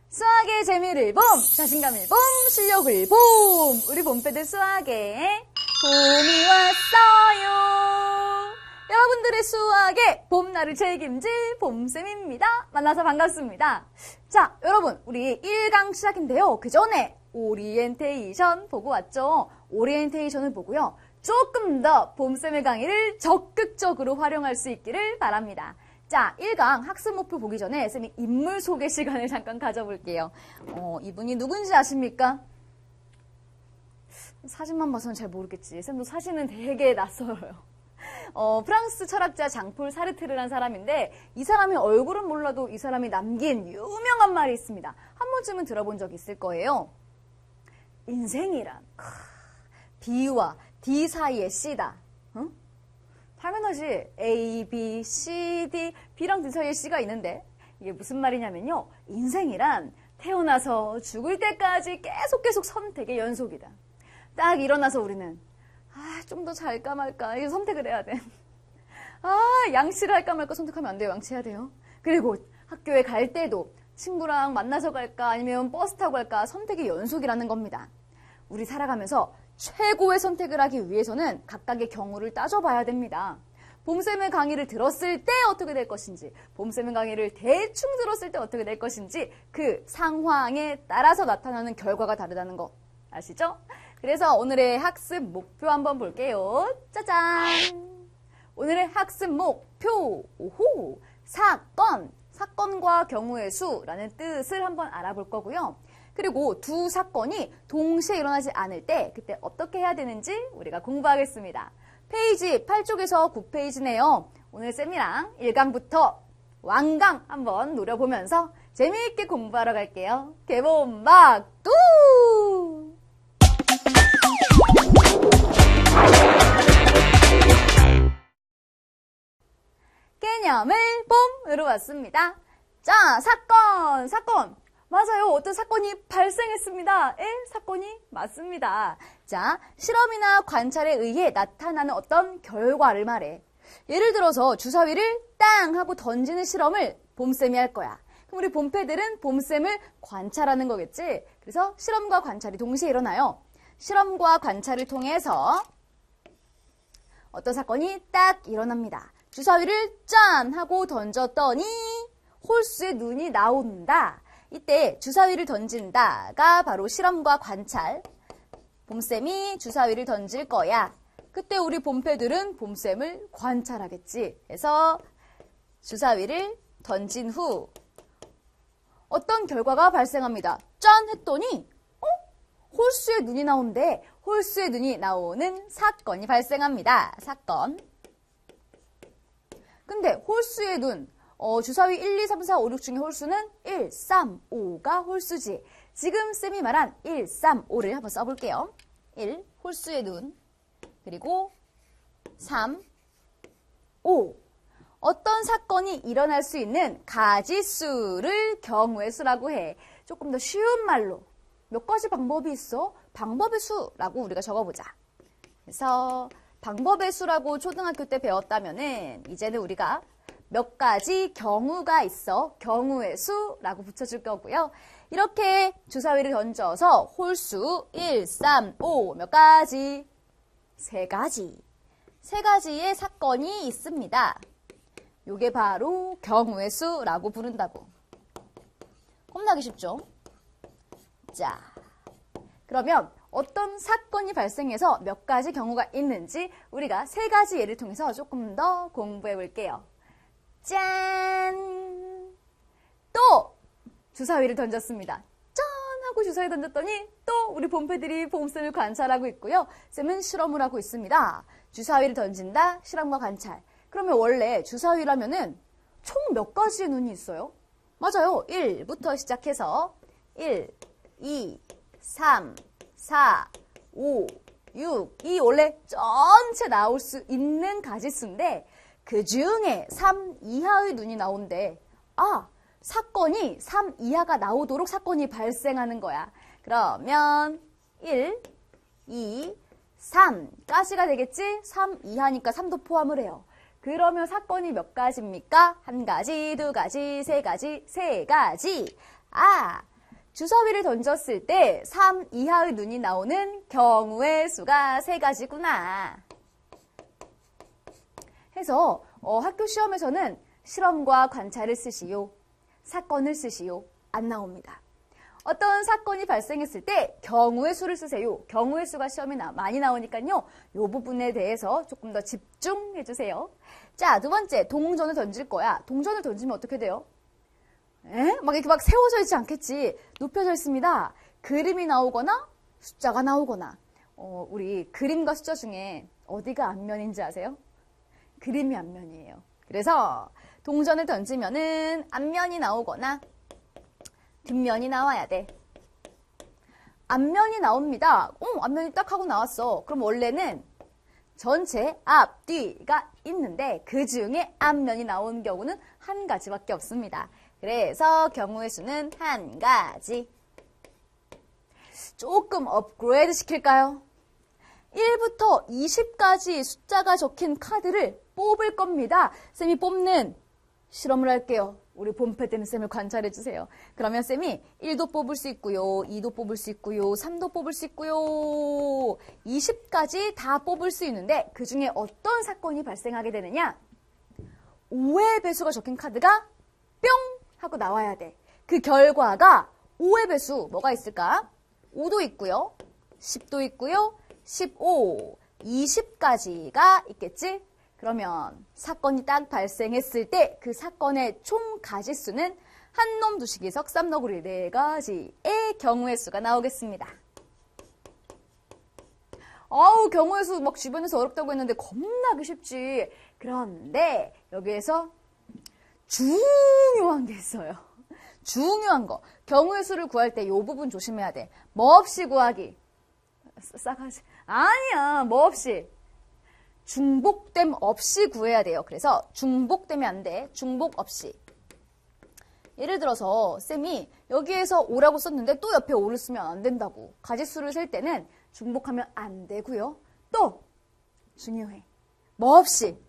수학의 재미를 봄, 자신감을 봄, 실력을 봄. 우리 봄패들 수학에 봄이 왔어요. 여러분들의 수학에 봄날을 책임질 봄쌤입니다. 만나서 반갑습니다. 자, 여러분, 우리 1강 시작인데요. 그 전에 오리엔테이션 보고 왔죠? 오리엔테이션을 보고요. 조금 더 봄쌤의 강의를 적극적으로 활용할 수 있기를 바랍니다. 자, 1강 학습 목표 보기 전에 쌤이 인물 소개 시간을 잠깐 가져볼게요. 이분이 누군지 아십니까? 사진만 봐서는 잘 모르겠지. 쌤도 사진은 되게 낯설어요. 프랑스 철학자 장폴 사르트르라는 사람인데 이 사람의 얼굴은 몰라도 이 사람이 남긴 유명한 말이 있습니다. 한 번쯤은 들어본 적 있을 거예요. 인생이란 B와 D 사이의 C다. 응? 당연하지. A, B, C, D, B랑 D 사이에 C가 있는데 이게 무슨 말이냐면요. 인생이란 태어나서 죽을 때까지 계속 선택의 연속이다. 딱 일어나서 우리는 좀 더 잘까 말까 이거 선택을 해야 돼. 양치를 할까 말까 선택하면 안 돼요. 양치해야 돼요. 그리고 학교에 갈 때도 친구랑 만나서 갈까 아니면 버스 타고 갈까 선택의 연속이라는 겁니다. 우리 살아가면서 최고의 선택을 하기 위해서는 각각의 경우를 따져봐야 됩니다. 봄쌤의 강의를 들었을 때 어떻게 될 것인지, 봄쌤의 강의를 대충 들었을 때 어떻게 될 것인지 그 상황에 따라서 나타나는 결과가 다르다는 거 아시죠? 그래서 오늘의 학습 목표 한번 볼게요. 짜잔! 오늘의 학습 목표, 오호! 사건과 경우의 수라는 뜻을 한번 알아볼 거고요. 그리고 두 사건이 동시에 일어나지 않을 때 그때 어떻게 해야 되는지 우리가 공부하겠습니다. 페이지 8쪽에서 9페이지네요. 오늘 쌤이랑 1강부터 완강 한번 노려보면서 재미있게 공부하러 갈게요. 개봉박두! 개념을 봄으로 왔습니다. 자, 사건! 맞아요. 어떤 사건이 발생했습니다. 사건이 맞습니다. 자, 실험이나 관찰에 의해 나타나는 어떤 결과를 말해. 예를 들어서 주사위를 땅 하고 던지는 실험을 봄쌤이 할 거야. 그럼 우리 봄패들은 봄쌤을 관찰하는 거겠지? 그래서 실험과 관찰이 동시에 일어나요. 실험과 관찰을 통해서 어떤 사건이 딱 일어납니다. 주사위를 짠 하고 던졌더니 홀수의 눈이 나온다. 이때 주사위를 던진다가 바로 실험과 관찰. 봄쌤이 주사위를 던질 거야. 그때 우리 봄패들은 봄쌤을 관찰하겠지. 그래서 주사위를 던진 후 어떤 결과가 발생합니다. 짠 했더니 홀수의 눈이 나오는데 홀수의 눈이 나오는 사건이 발생합니다. 사건. 근데 홀수의 눈. 주사위 1, 2, 3, 4, 5, 6 중에 홀수는 1, 3, 5가 홀수지. 지금 쌤이 말한 1, 3, 5를 한번 써볼게요. 1, 홀수의 눈. 그리고 3, 5. 어떤 사건이 일어날 수 있는 가지수를 경우의 수라고 해. 조금 더 쉬운 말로 몇 가지 방법이 있어? 방법의 수라고 우리가 적어보자. 그래서 방법의 수라고 초등학교 때 배웠다면은 이제는 우리가 몇 가지 경우가 있어. 경우의 수라고 붙여줄 거고요. 이렇게 주사위를 던져서 홀수 1, 3, 5 몇 가지? 세 가지. 세 가지의 사건이 있습니다. 요게 바로 경우의 수라고 부른다고. 겁나기 쉽죠? 자, 그러면 어떤 사건이 발생해서 몇 가지 경우가 있는지 우리가 세 가지 예를 통해서 조금 더 공부해 볼게요. 짠! 또 주사위를 던졌습니다. 짠! 하고 주사위 던졌더니 또 우리 봄패들이 봄쌤을 관찰하고 있고요. 쌤은 실험을 하고 있습니다. 주사위를 던진다, 실험과 관찰. 그러면 원래 주사위라면은 총 몇 가지의 눈이 있어요? 맞아요. 1부터 시작해서 1, 2, 3, 4, 5, 6. 이 원래 전체 나올 수 있는 가지수인데 그 중에 3 이하의 눈이 나온대. 사건이 3 이하가 나오도록 사건이 발생하는 거야. 그러면 1, 2, 3까지가 되겠지? 3 이하니까 3도 포함을 해요. 그러면 사건이 몇 가지입니까? 한 가지, 두 가지, 세 가지, 세 가지. 주사위를 던졌을 때 3 이하의 눈이 나오는 경우의 수가 세 가지구나. 해서 학교 시험에서는 실험과 관찰을 쓰시오, 사건을 쓰시오 안 나옵니다. 어떤 사건이 발생했을 때 경우의 수를 쓰세요. 경우의 수가 시험에 많이 나오니까요. 이 부분에 대해서 조금 더 집중해 주세요. 자, 두 번째, 동전을 던질 거야. 동전을 던지면 어떻게 돼요? 막 이렇게 막 세워져 있지 않겠지. 눕혀져 있습니다. 그림이 나오거나 숫자가 나오거나. 우리 그림과 숫자 중에 어디가 앞면인지 아세요? 그림이 앞면이에요. 그래서 동전을 던지면은 앞면이 나오거나 뒷면이 나와야 돼. 앞면이 나옵니다. 앞면이 딱 하고 나왔어. 그럼 원래는 전체 앞, 뒤가 있는데 그 중에 앞면이 나온 경우는 한 가지밖에 없습니다. 그래서 경우의 수는 한 가지. 조금 업그레이드 시킬까요? 1부터 20까지 숫자가 적힌 카드를 뽑을 겁니다. 쌤이 뽑는 실험을 할게요. 우리 본패 때는 쌤을 관찰해 주세요. 그러면 쌤이 1도 뽑을 수 있고요. 2도 뽑을 수 있고요. 3도 뽑을 수 있고요. 20까지 다 뽑을 수 있는데 그 중에 어떤 사건이 발생하게 되느냐? 5의 배수가 적힌 카드가 뿅 하고 나와야 돼. 그 결과가 5의 배수 뭐가 있을까? 5도 있고요. 10도 있고요. 15, 20까지가 있겠지? 그러면 사건이 딱 발생했을 때 그 사건의 총 가지수는 한 놈, 두식이, 석삼, 너구리, 네 가지의 경우의 수가 나오겠습니다. 경우의 수 막 주변에서 어렵다고 했는데 겁나게 쉽지. 그런데 여기에서 중요한 게 있어요. 중요한 거. 경우의 수를 구할 때 이 부분 조심해야 돼. 뭐 없이 구하기. 싸가지. 아니야. 뭐 없이. 중복됨 없이 구해야 돼요. 그래서 중복되면 안 돼. 중복 없이. 예를 들어서 쌤이 여기에서 5라고 썼는데 또 옆에 5를 쓰면 안 된다고. 가지수를 셀 때는 중복하면 안 되고요. 또 중요해. 뭐 없이.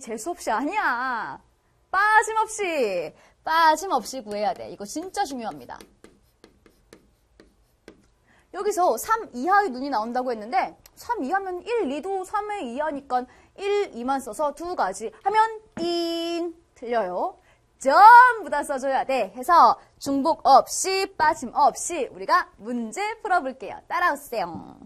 재수 없이 아니야. 빠짐없이 구해야 돼. 이거 진짜 중요합니다. 여기서 3 이하의 눈이 나온다고 했는데 3 이하면 1, 2도 3의 이하니까 1, 2만 써서 두 가지 하면 띵 틀려요. 전부 다 써줘야 돼. 해서 중복 없이 빠짐 없이 우리가 문제 풀어볼게요. 따라오세요.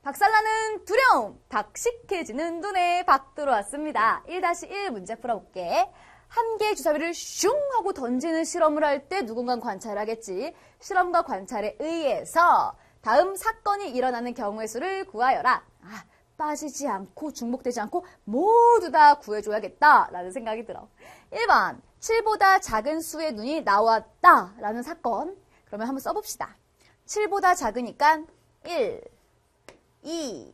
박살나는 두려움, 박식해지는 눈에 박 들어왔습니다. 1-1 문제 풀어볼게. 한 개의 주사위를 슝 하고 던지는 실험을 할 때 누군가 관찰하겠지. 실험과 관찰에 의해서 다음 사건이 일어나는 경우의 수를 구하여라. 빠지지 않고 중복되지 않고 모두 다 구해줘야겠다라는 생각이 들어. 1번, 7보다 작은 수의 눈이 나왔다라는 사건. 그러면 한번 써봅시다. 7보다 작으니까 1, 2,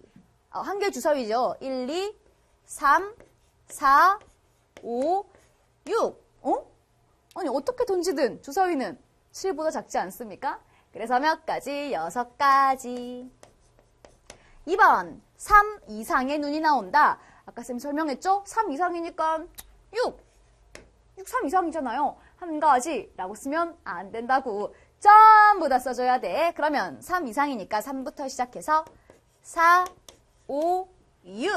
한 개의 주사위죠. 1, 2, 3, 4, 5, 6. 아니 어떻게 던지든 주사위는 7보다 작지 않습니까? 그래서 몇 가지? 6가지. 2번, 3 이상의 눈이 나온다. 아까 쌤 설명했죠? 3 이상이니까 6, 3 이상이잖아요. 한 가지라고 쓰면 안 된다고. 전부 다 써줘야 돼. 그러면 3 이상이니까 3부터 시작해서 4, 5, 6,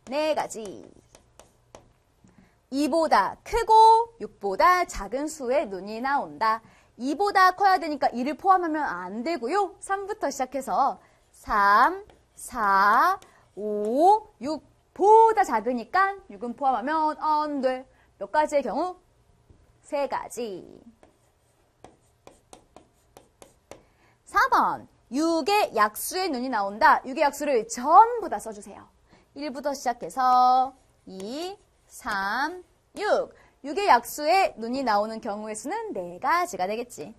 4가지. 2보다 크고 6보다 작은 수의 눈이 나온다. 2보다 커야 되니까 2를 포함하면 안 되고요. 3부터 시작해서 3, 4, 5, 6보다 작으니까 6은 포함하면 안 돼. 몇 가지의 경우? 3가지. 4번, 6의 약수의 눈이 나온다. 6의 약수를 전부 다 써주세요. 1부터 시작해서 2, 3, 6. 6의 약수의 눈이 나오는 경우의 수는 4가지가 되겠지.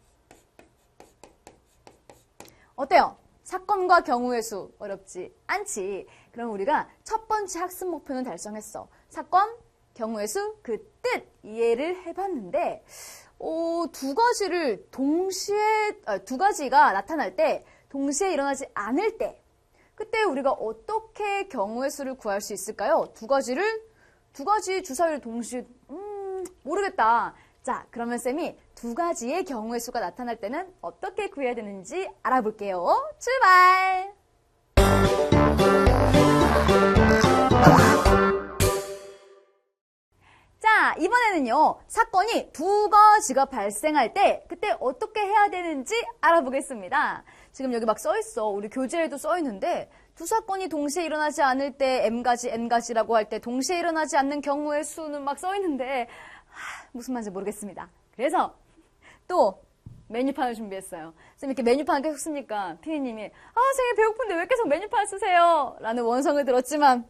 어때요? 사건과 경우의 수 어렵지 않지? 그럼 우리가 첫 번째 학습 목표는 달성했어. 사건, 경우의 수, 그 뜻 이해를 해봤는데 두 가지를 동시에 두 가지가 나타날 때 동시에 일어나지 않을 때 그때 우리가 어떻게 경우의 수를 구할 수 있을까요? 두 가지 주사위를 동시에 모르겠다. 자, 그러면 쌤이 두 가지의 경우의 수가 나타날 때는 어떻게 구해야 되는지 알아볼게요. 출발! 자, 이번에는요, 사건이 두 가지가 발생할 때 그때 어떻게 해야 되는지 알아보겠습니다. 지금 여기 막 써있어. 우리 교재에도 써있는데 두 사건이 동시에 일어나지 않을 때 M가지, N가지라고 할 때 동시에 일어나지 않는 경우의 수는 막 써있는데 무슨 말인지 모르겠습니다. 그래서 또 메뉴판을 준비했어요. 쌤 이렇게 메뉴판을 계속 쓰니까 피디님이 선생님 배고픈데 왜 계속 메뉴판 쓰세요? 라는 원성을 들었지만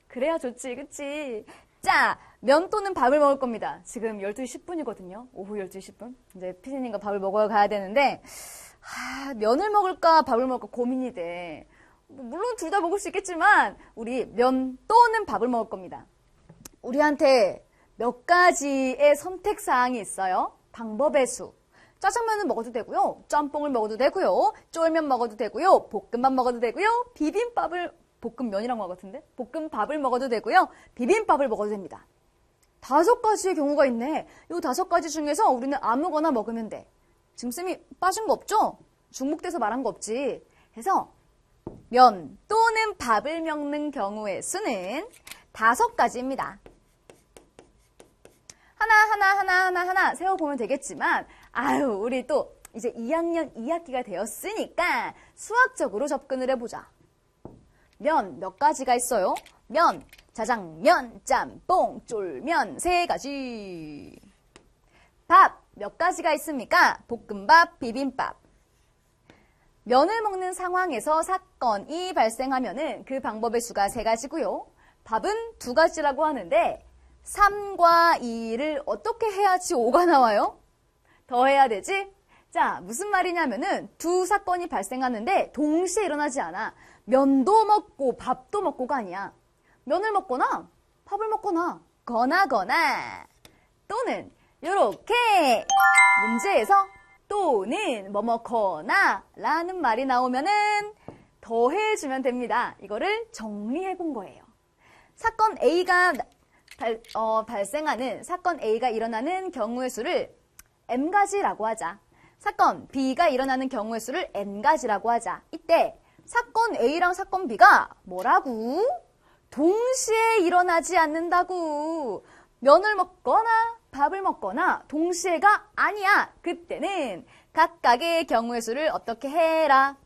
그래야 좋지, 그치? 자, 면 또는 밥을 먹을 겁니다. 지금 12시 10분이거든요. 오후 12시 10분. 이제 피디님과 밥을 먹으러 가야 되는데 면을 먹을까 밥을 먹을까 고민이 돼. 물론 둘 다 먹을 수 있겠지만 우리 면 또는 밥을 먹을 겁니다. 우리한테 몇 가지의 선택사항이 있어요. 방법의 수. 짜장면을 먹어도 되고요. 짬뽕을 먹어도 되고요. 쫄면 먹어도 되고요. 볶음밥 먹어도 되고요. 볶음면이란 것 같은데? 볶음밥을 먹어도 되고요. 비빔밥을 먹어도 됩니다. 5가지의 경우가 있네. 이 5가지 중에서 우리는 아무거나 먹으면 돼. 지금 쌤이 빠진 거 없죠? 중복돼서 말한 거 없지. 그래서 면 또는 밥을 먹는 경우의 수는 5가지입니다. 하나 세워보면 되겠지만 우리 또 이제 2학년 2학기가 되었으니까 수학적으로 접근을 해보자. 면 몇 가지가 있어요? 면, 자장면, 짬뽕, 쫄면 3가지. 밥 몇 가지가 있습니까? 볶음밥, 비빔밥. 면을 먹는 상황에서 사건이 발생하면은 그 방법의 수가 3가지고요. 밥은 2가지라고 하는데 3과 2를 어떻게 해야지 5가 나와요? 더해야 되지? 자, 무슨 말이냐면은 두 사건이 발생하는데 동시에 일어나지 않아. 면도 먹고 밥도 먹고가 아니야. 면을 먹거나 밥을 먹거나 거나 또는 요렇게 문제에서 또는 뭐뭐거나 라는 말이 나오면은 더해주면 됩니다. 이거를 정리해 본 거예요. 사건 A가 발생하는 사건 A가 일어나는 경우의 수를 M가지라고 하자. 사건 B가 일어나는 경우의 수를 N가지라고 하자. 이때 사건 A랑 사건 B가 뭐라고? 동시에 일어나지 않는다고. 면을 먹거나 밥을 먹거나 동시에가 아니야. 그때는 각각의 경우의 수를 어떻게 해라?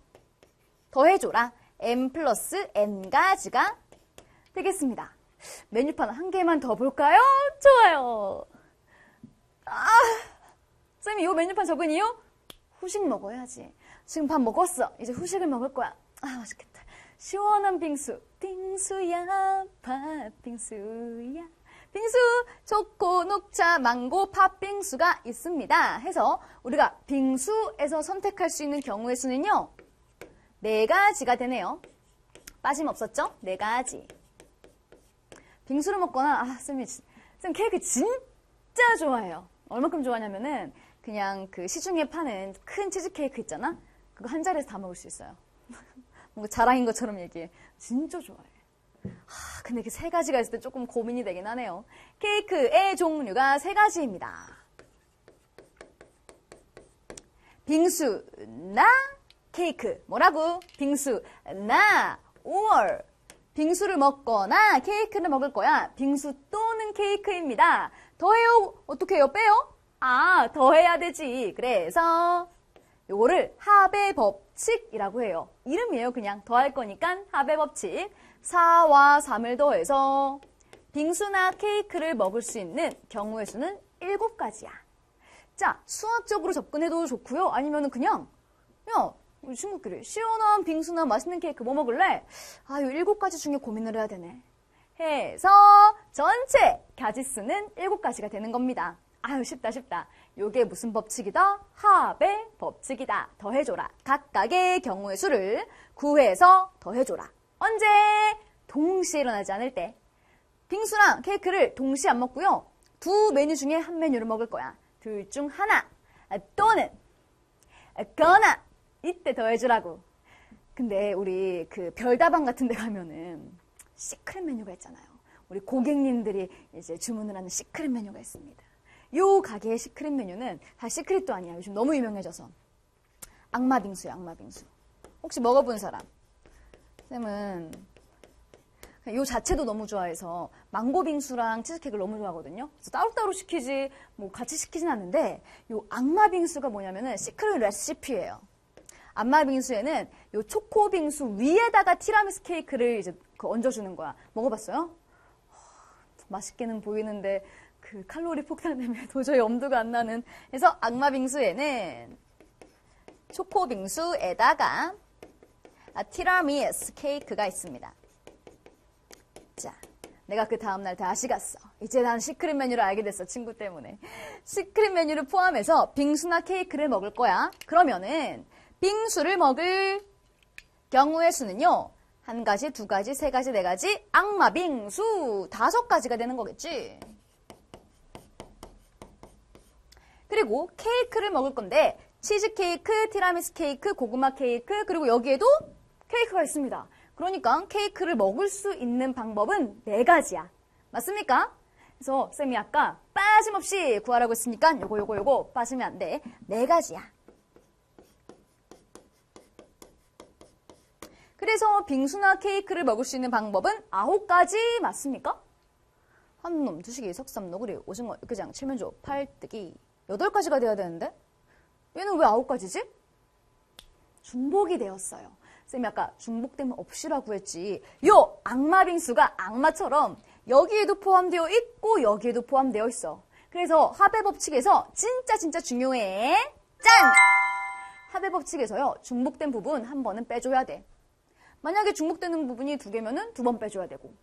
더해줘라. M 플러스 N가지가 되겠습니다. 메뉴판 한 개만 더 볼까요? 좋아요. 쌤이 이 메뉴판 적은 이유? 후식 먹어야지. 지금 밥 먹었어. 이제 후식을 먹을 거야. 맛있겠다. 시원한 빙수. 빙수야, 팥빙수야. 빙수, 초코, 녹차, 망고, 팥빙수가 있습니다. 해서 우리가 빙수에서 선택할 수 있는 경우의 수는요. 4가지가 되네요. 빠짐없었죠? 4가지. 빙수를 먹거나 쌤 케이크 진짜 좋아해요. 얼마큼 좋아하냐면은 그냥 그 시중에 파는 큰 치즈케이크 있잖아? 그거 한 자리에서 다 먹을 수 있어요. 뭔가 자랑인 것처럼 얘기해. 진짜 좋아해. 근데 그 3가지가 있을 때 조금 고민이 되긴 하네요. 케이크의 종류가 3가지입니다. 빙수나 케이크. 뭐라고? 빙수나 5월. 빙수를 먹거나 케이크를 먹을 거야. 빙수 또는 케이크입니다. 더해요? 어떻게 해요? 빼요? 더해야 되지. 그래서 요거를 합의 법칙이라고 해요. 이름이에요. 그냥 더할 거니까 합의 법칙. 4와 3을 더해서 빙수나 케이크를 먹을 수 있는 경우의 수는 7가지야. 자, 수학적으로 접근해도 좋고요. 아니면은 그냥 우리 친구끼리 시원한 빙수나 맛있는 케이크 뭐 먹을래? 이 7가지 중에 고민을 해야 되네. 해서 전체 가지수는 7가지가 되는 겁니다. 쉽다. 요게 무슨 법칙이다? 합의 법칙이다. 더해줘라. 각각의 경우의 수를 구해서 더해줘라. 언제? 동시에 일어나지 않을 때. 빙수랑 케이크를 동시에 안 먹고요. 2 메뉴 중에 한 메뉴를 먹을 거야. 둘 중 하나. 또는 거나 이때 더해주라고. 근데 우리 그 별다방 같은 데 가면은 시크릿 메뉴가 있잖아요. 우리 고객님들이 이제 주문을 하는 시크릿 메뉴가 있습니다. 요 가게의 시크릿 메뉴는 다 시크릿도 아니야. 요즘 너무 유명해져서. 악마빙수야, 악마빙수. 혹시 먹어본 사람? 쌤은 요 자체도 너무 좋아해서 망고빙수랑 치즈케이크를 너무 좋아하거든요. 그래서 따로따로 시키지 뭐 같이 시키진 않는데 요 악마빙수가 뭐냐면은 시크릿 레시피예요. 악마빙수에는 요 초코빙수 위에다가 티라미수 케이크를 이제 얹어주는 거야. 먹어봤어요? 맛있게는 보이는데 그 칼로리 폭탄 때문에 도저히 엄두가 안 나는. 그래서 악마빙수에는 초코빙수에다가 티라미수 케이크가 있습니다. 자, 내가 그 다음날 다시 갔어. 이제 난 시크릿 메뉴를 알게 됐어. 친구 때문에. 시크릿 메뉴를 포함해서 빙수나 케이크를 먹을 거야. 그러면은 빙수를 먹을 경우의 수는요. 1가지, 2가지, 3가지, 4가지, 악마빙수 5가지가 되는 거겠지. 그리고 케이크를 먹을 건데 치즈케이크, 티라미수 케이크, 고구마 케이크, 그리고 여기에도 케이크가 있습니다. 그러니까 케이크를 먹을 수 있는 방법은 4가지야. 맞습니까? 그래서 쌤이 아까 빠짐없이 구하라고 했으니까 요거 빠지면 안 돼. 4가지야. 그래서 빙수나 케이크를 먹을 수 있는 방법은 9가지 맞습니까? 한놈, 두식이, 석삼, 너구리, 오징어, 육개장, 칠면조, 팔뜨기 8가지가 돼야 되는데 얘는 왜 9가지지? 중복이 되었어요. 쌤이 아까 중복되면 없이라고 했지. 요 악마빙수가 악마처럼 여기에도 포함되어 있고 여기에도 포함되어 있어. 그래서 합의 법칙에서 진짜 중요해. 짠! 합의 법칙에서요. 중복된 부분 한 번은 빼줘야 돼. 만약에 중복되는 부분이 2개면은 2번 빼줘야 되고.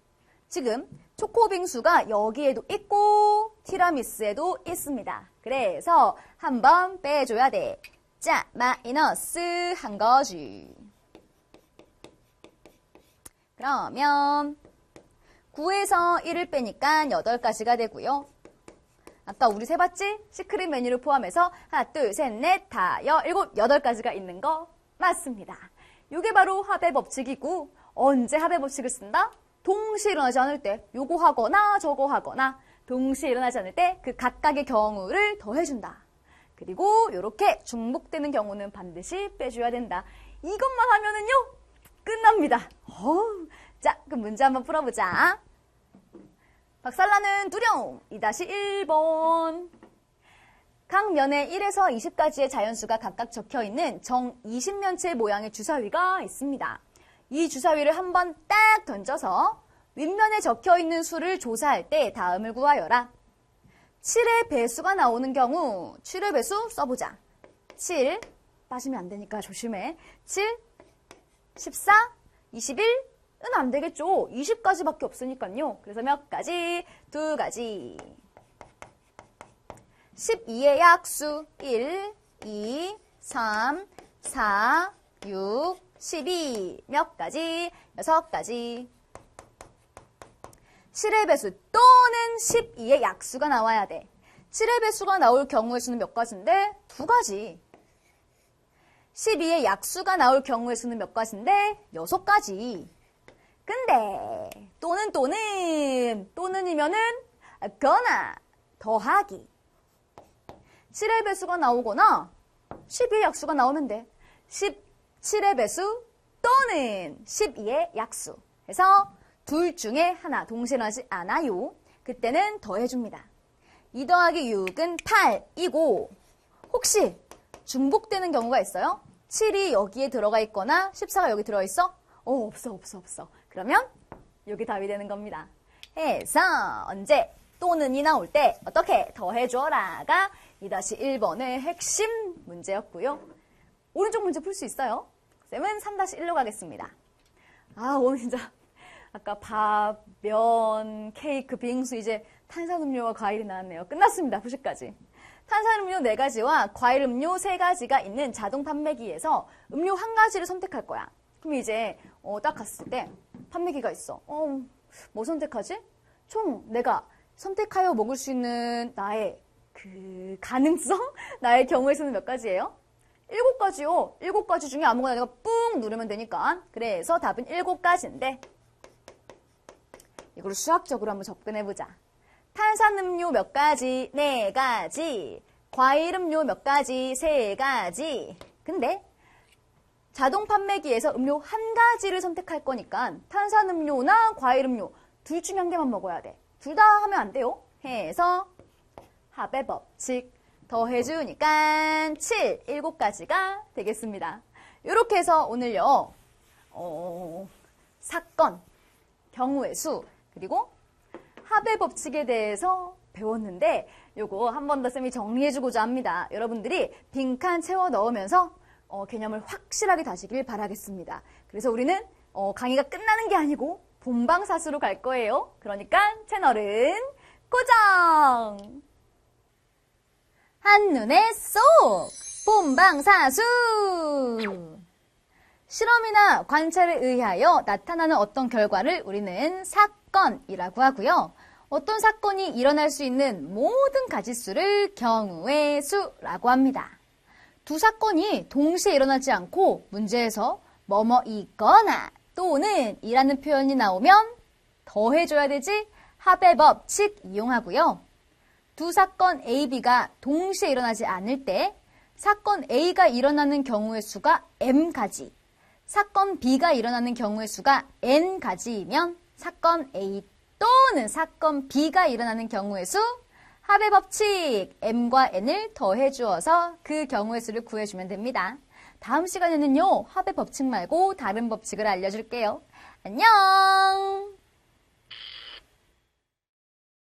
지금 초코빙수가 여기에도 있고 티라미수에도 있습니다. 그래서 한 번 빼줘야 돼. 자, 마이너스 1가지. 그러면 9에서 1을 빼니까 8가지가 되고요. 아까 우리 세봤지? 시크릿 메뉴를 포함해서 하나, 둘, 셋, 넷, 다, 일곱, 8가지가 있는 거 맞습니다. 이게 바로 합의 법칙이고 언제 합의 법칙을 쓴다? 동시에 일어나지 않을 때 요거 하거나 저거 하거나 동시에 일어나지 않을 때 그 각각의 경우를 더해준다. 그리고 이렇게 중복되는 경우는 반드시 빼줘야 된다. 이것만 하면은요 끝납니다. 자, 그럼 문제 한번 풀어보자. 박살나는 두려움 2-1번. 각 면에 1에서 20가지의 자연수가 각각 적혀있는 정 20면체 모양의 주사위가 있습니다. 이 주사위를 한번 딱 던져서 윗면에 적혀있는 수를 조사할 때 다음을 구하여라. 7의 배수가 나오는 경우 7의 배수 써보자. 7, 빠지면 안 되니까 조심해. 7, 14, 21은 안 되겠죠. 20가지밖에 없으니까요. 그래서 몇 가지? 2가지. 12의 약수 1, 2, 3, 4, 6, 12 몇 가지? 6가지. 7의 배수 또는 12의 약수가 나와야 돼. 7의 배수가 나올 경우의 수는 몇 가지인데? 2가지. 12의 약수가 나올 경우의 수는 몇 가지인데? 6가지. 근데 또는이면은 거나 더하기. 7의 배수가 나오거나 12의 약수가 나오면 돼. 17의 배수 또는 12의 약수. 그래서 둘 중에 하나 동시에 일어나지 않아요. 그때는 더해줍니다. 2 더하기 6은 8이고 혹시 중복되는 경우가 있어요? 7이 여기에 들어가 있거나 14가 여기 들어있어? 없어. 그러면 여기 답이 되는 겁니다. 해서 언제 또는이 나올 때 어떻게 더해줘라가 2-1번의 핵심 문제였고요. 오른쪽 문제 풀 수 있어요? 쌤은 3-1로 가겠습니다. 오늘 진짜 아까 밥, 면, 케이크, 빙수 이제 탄산음료와 과일이 나왔네요. 끝났습니다. 90까지. 탄산음료 4가지와 과일음료 3가지가 있는 자동 판매기에서 음료 1가지를 선택할 거야. 그럼 이제 딱 갔을 때 판매기가 있어. 뭐 선택하지? 총 내가 선택하여 먹을 수 있는 나의 그 가능성? 나의 경우의 수는 몇 가지예요? 7가지요. 7가지 중에 아무거나 내가 뿡 누르면 되니까. 그래서 답은 7가지인데 이걸 수학적으로 한번 접근해보자. 탄산음료 몇 가지? 4가지. 과일음료 몇 가지? 3가지. 근데 자동 판매기에서 음료 한 가지를 선택할 거니까 탄산음료나 과일음료 둘 중에 한 개만 먹어야 돼. 둘 다 하면 안 돼요. 해서 합의 법칙 더해주니까 7, 7가지가 되겠습니다. 이렇게 해서 오늘요. 사건, 경우의 수, 그리고 합의 법칙에 대해서 배웠는데 요거 한 번 더 쌤이 정리해주고자 합니다. 여러분들이 빈칸 채워 넣으면서 개념을 확실하게 다시길 바라겠습니다. 그래서 우리는 강의가 끝나는 게 아니고 본방사수로 갈 거예요. 그러니까 채널은 고정! 한눈에 쏙! 본방사수! 실험이나 관찰에 의하여 나타나는 어떤 결과를 우리는 사건이라고 하고요. 어떤 사건이 일어날 수 있는 모든 가짓수를 경우의 수라고 합니다. 두 사건이 동시에 일어나지 않고 문제에서 뭐뭐 있거나 또는 이라는 표현이 나오면 더해줘야 되지 합의 법칙 이용하고요. 두 사건 A, B가 동시에 일어나지 않을 때 사건 A가 일어나는 경우의 수가 M가지, 사건 B가 일어나는 경우의 수가 N가지이면 사건 A 또는 사건 B가 일어나는 경우의 수 합의 법칙 M과 N을 더해 주어서 그 경우의 수를 구해주면 됩니다. 다음 시간에는요. 합의 법칙 말고 다른 법칙을 알려줄게요. 안녕!